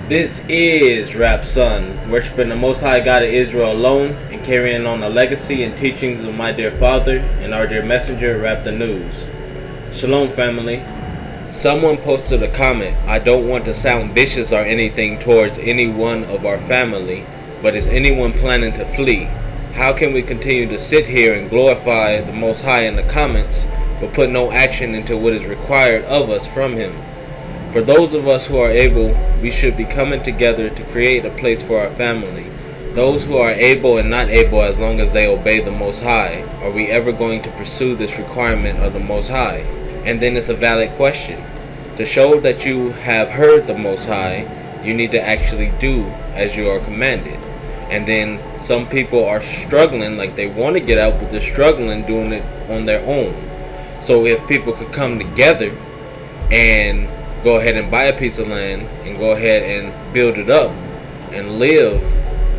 This is Rap Son, worshiping the Most High God of Israel alone and carrying on the legacy and teachings of my dear father and our dear messenger, Rap the News. Shalom, family. Someone posted a comment, "I don't want to sound vicious or anything towards any one of our family, but is anyone planning to flee? How can we continue to sit here and glorify the Most High in the comments, but put no action into what is required of us from Him? For those of us who are able, we should be coming together to create a place for our family. Those who are able and not able, as long as they obey the Most High, are we ever going to pursue this requirement of the Most High?" And then it's a valid question. To show that you have heard the Most High, you need to actually do as you are commanded. And then some people are struggling, like they want to get out, but they're struggling doing it on their own. So if people could come together and go ahead and buy a piece of land and go ahead and build it up and live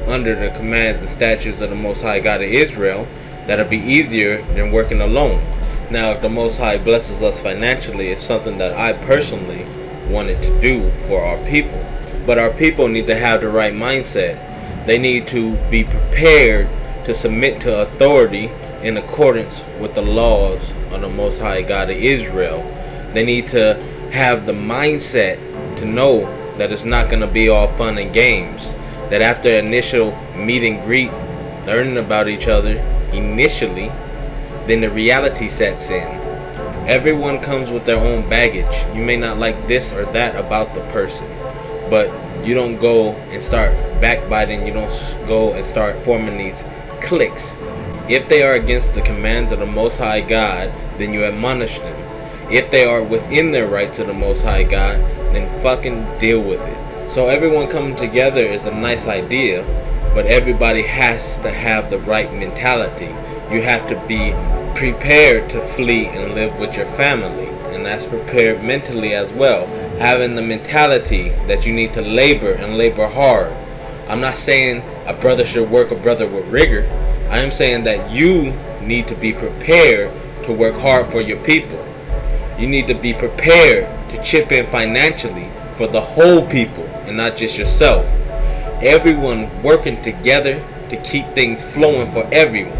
under the commands and statutes of the Most High God of Israel, that'll be easier than working alone. Now, if the Most High blesses us financially, it's something that I personally wanted to do for our people. But our people need to have the right mindset. They need to be prepared to submit to authority in accordance with the laws of the Most High God of Israel. They need to have the mindset to know that it's not going to be all fun and games. That after initial meet and greet, learning about each other initially, then the reality sets in. Everyone comes with their own baggage. You may not like this or that about the person, but you don't go and start backbiting. You don't go and start forming these cliques. If they are against the commands of the Most High God, then you admonish them. If they are within their rights of the Most High God, then fucking deal with it. So everyone coming together is a nice idea, but everybody has to have the right mentality. You have to be prepared to flee and live with your family, and that's prepared mentally as well. Having the mentality that you need to labor and labor hard. I'm not saying a brother should work a brother with rigor. I am saying that you need to be prepared to work hard for your people. You need to be prepared to chip in financially for the whole people and not just yourself. Everyone working together to keep things flowing for everyone.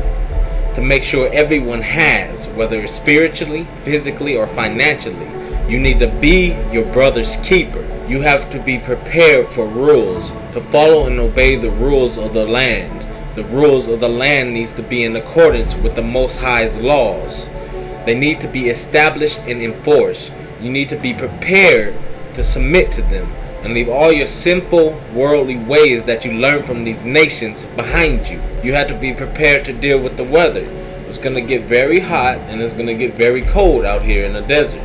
To make sure everyone has, whether it's spiritually, physically, or financially. You need to be your brother's keeper. You have to be prepared for rules, to follow and obey the rules of the land. The rules of the land needs to be in accordance with the Most High's laws. They need to be established and enforced. You need to be prepared to submit to them and leave all your simple worldly ways that you learn from these nations behind you. You have to be prepared to deal with the weather. It's going to get very hot and it's going to get very cold out here in the desert.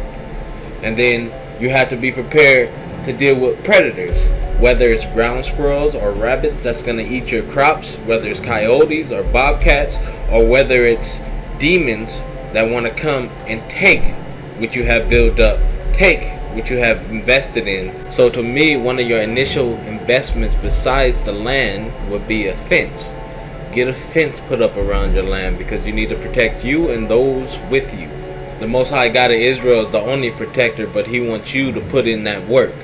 And then you have to be prepared to deal with predators, whether it's ground squirrels or rabbits that's going to eat your crops, whether it's coyotes or bobcats, or whether it's demons that want to come and take what you have built up, take what you have invested in. So to me, one of your initial investments besides the land would be a fence. Get a fence put up around your land because you need to protect you and those with you. The Most High God of Israel is the only protector, but He wants you to put in that work.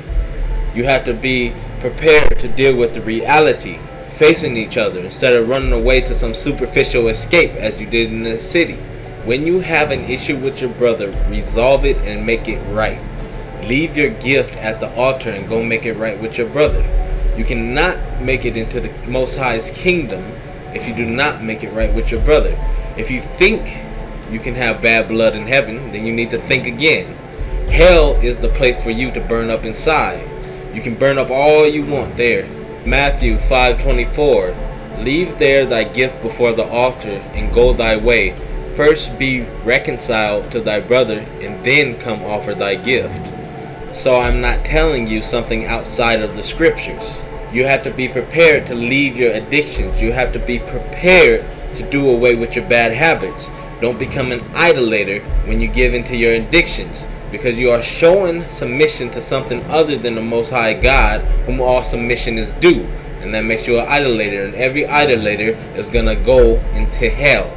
You have to be prepared to deal with the reality, facing each other instead of running away to some superficial escape as you did in the city. When you have an issue with your brother, resolve it and make it right. Leave your gift at the altar and go make it right with your brother. You cannot make it into the Most High's kingdom if you do not make it right with your brother. If you think you can have bad blood in heaven, then you need to think again. Hell is the place for you to burn up inside. You can burn up all you want there. Matthew 5:24. Leave there thy gift before the altar and go thy way. First be reconciled to thy brother and then come offer thy gift. So I'm not telling you something outside of the scriptures. You have to be prepared to leave your addictions. You have to be prepared to do away with your bad habits. Don't become an idolater when you give into your addictions, because you are showing submission to something other than the Most High God, whom all submission is due. And that makes you an idolater, and every idolater is going to go into hell.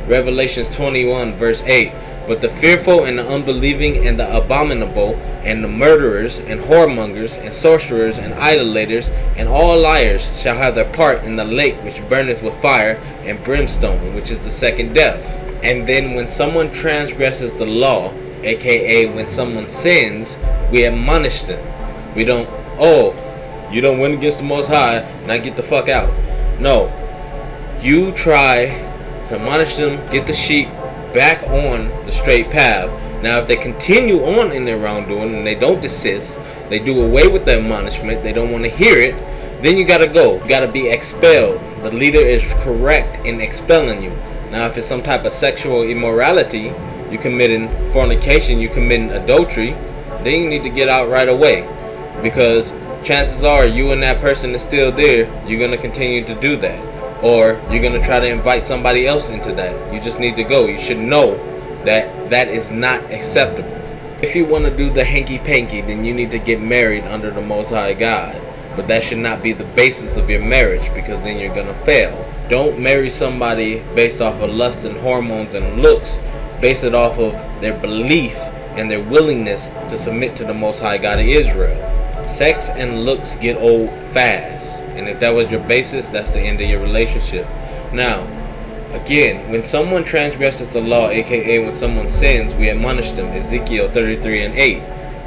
Revelations 21 verse 8. But the fearful and the unbelieving and the abominable and the murderers and whoremongers and sorcerers and idolaters and all liars shall have their part in the lake which burneth with fire and brimstone, which is the second death. And then when someone transgresses the law, aka when someone sins, we admonish them. We don't, oh, you don't win against the Most High, now get the fuck out. No, you try to admonish them, get the sheep back on the straight path. Now if they continue on in their wrongdoing and they don't desist, they do away with the admonishment, they don't want to hear it, then you gotta go. You gotta be expelled. The leader is correct in expelling you. Now if it's some type of sexual immorality, you committing fornication, you committing adultery, then you need to get out right away, because chances are you and that person is still there. You're gonna continue to do that, or you're going to try to invite somebody else into that. You just need to go. You should know that that is not acceptable. If you want to do the hanky-panky, then you need to get married under the Most High God. But that should not be the basis of your marriage, because then you're going to fail. Don't marry somebody based off of lust and hormones and looks. Base it off of their belief and their willingness to submit to the Most High God of Israel. Sex and looks get old fast. And if that was your basis, that's the end of your relationship. Now, again, when someone transgresses the law, aka when someone sins, we admonish them. Ezekiel 33:8.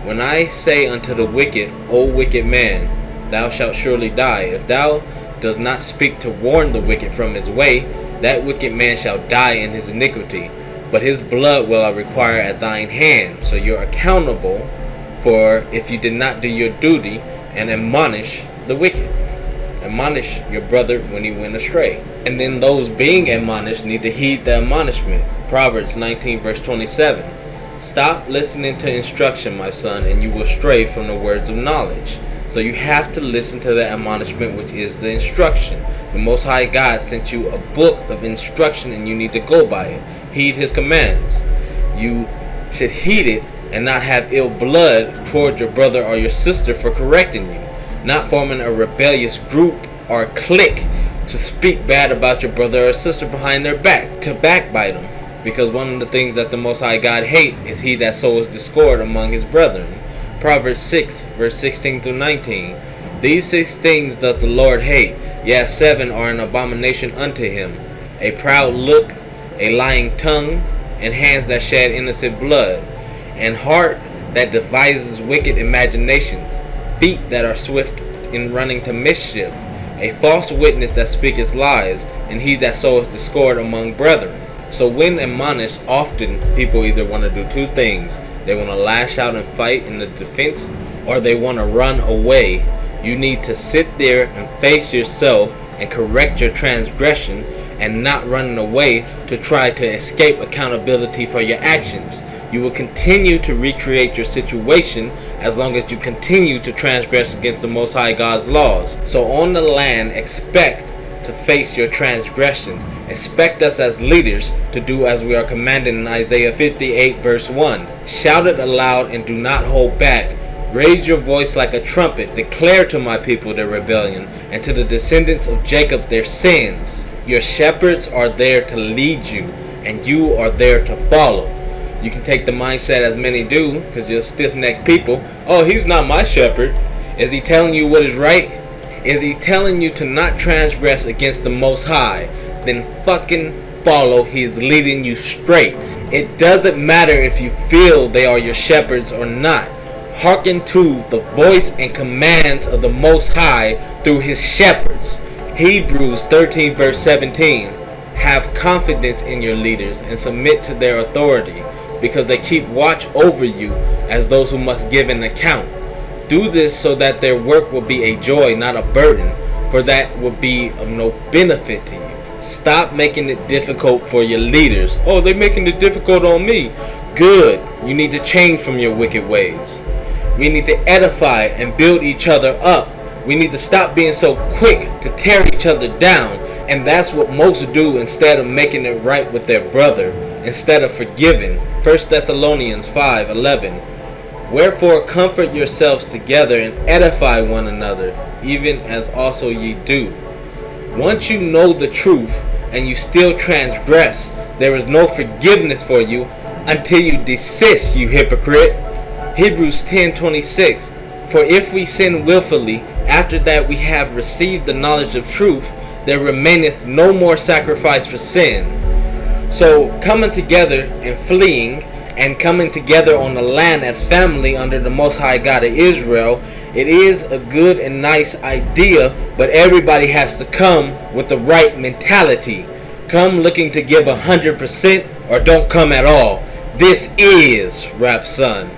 When I say unto the wicked, O wicked man, thou shalt surely die. If thou does not speak to warn the wicked from his way, that wicked man shall die in his iniquity. But his blood will I require at thine hand. So you're accountable for if you did not do your duty and admonish the wicked. Admonish your brother when he went astray. And then those being admonished need to heed the admonishment. Proverbs 19 verse 27. Stop listening to instruction, my son, and you will stray from the words of knowledge. So you have to listen to the admonishment, which is the instruction. The Most High God sent you a book of instruction, and you need to go by it. Heed his commands. You should heed it and not have ill blood toward your brother or your sister for correcting you. Not forming a rebellious group or clique to speak bad about your brother or sister behind their back, to backbite them. Because one of the things that the Most High God hates is he that sows discord among his brethren. Proverbs 6 verse 16 through 19. These 6 things doth the Lord hate, yea, 7 are an abomination unto him: a proud look, a lying tongue, and hands that shed innocent blood, and heart that devises wicked imaginations, feet that are swift in running to mischief, a false witness that speaketh lies, and he that soweth discord among brethren. So when admonished, often people either want to do 2 things. They want to lash out and fight in the defense, or they want to run away. You need to sit there and face yourself and correct your transgression, and not running away to try to escape accountability for your actions. You will continue to recreate your situation as long as you continue to transgress against the Most High God's laws. So on the land, expect to face your transgressions. Expect us as leaders to do as we are commanded in Isaiah 58 verse 1. Shout it aloud and do not hold back. Raise your voice like a trumpet. Declare to my people their rebellion, and to the descendants of Jacob their sins. Your shepherds are there to lead you, and you are there to follow. You can take the mindset, as many do, because you're stiff-necked people. Oh, he's not my shepherd. Is he telling you what is right? Is he telling you to not transgress against the Most High? Then fucking follow. He's leading you straight. It doesn't matter if you feel they are your shepherds or not. Hearken to the voice and commands of the Most High through his shepherds. Hebrews 13 verse 17. Have confidence in your leaders and submit to their authority, because they keep watch over you as those who must give an account. Do this so that their work will be a joy, not a burden, for that will be of no benefit to you. Stop making it difficult for your leaders. Oh, they're making it difficult on me. Good. You need to change from your wicked ways. We need to edify and build each other up. We need to stop being so quick to tear each other down. And that's what most do instead of making it right with their brother, instead of forgiving. 1 Thessalonians 5:11. Wherefore comfort yourselves together and edify one another, even as also ye do. Once you know the truth and you still transgress, there is no forgiveness for you. until you desist, you hypocrite. Hebrews 10:26. For if we sin willfully, after that we have received the knowledge of truth, there remaineth no more sacrifice for sin. So coming together and fleeing, and coming together on the land as family under the Most High God of Israel, it is a good and nice idea, but everybody has to come with the right mentality. Come looking to give 100% or don't come at all. This is Rap Son.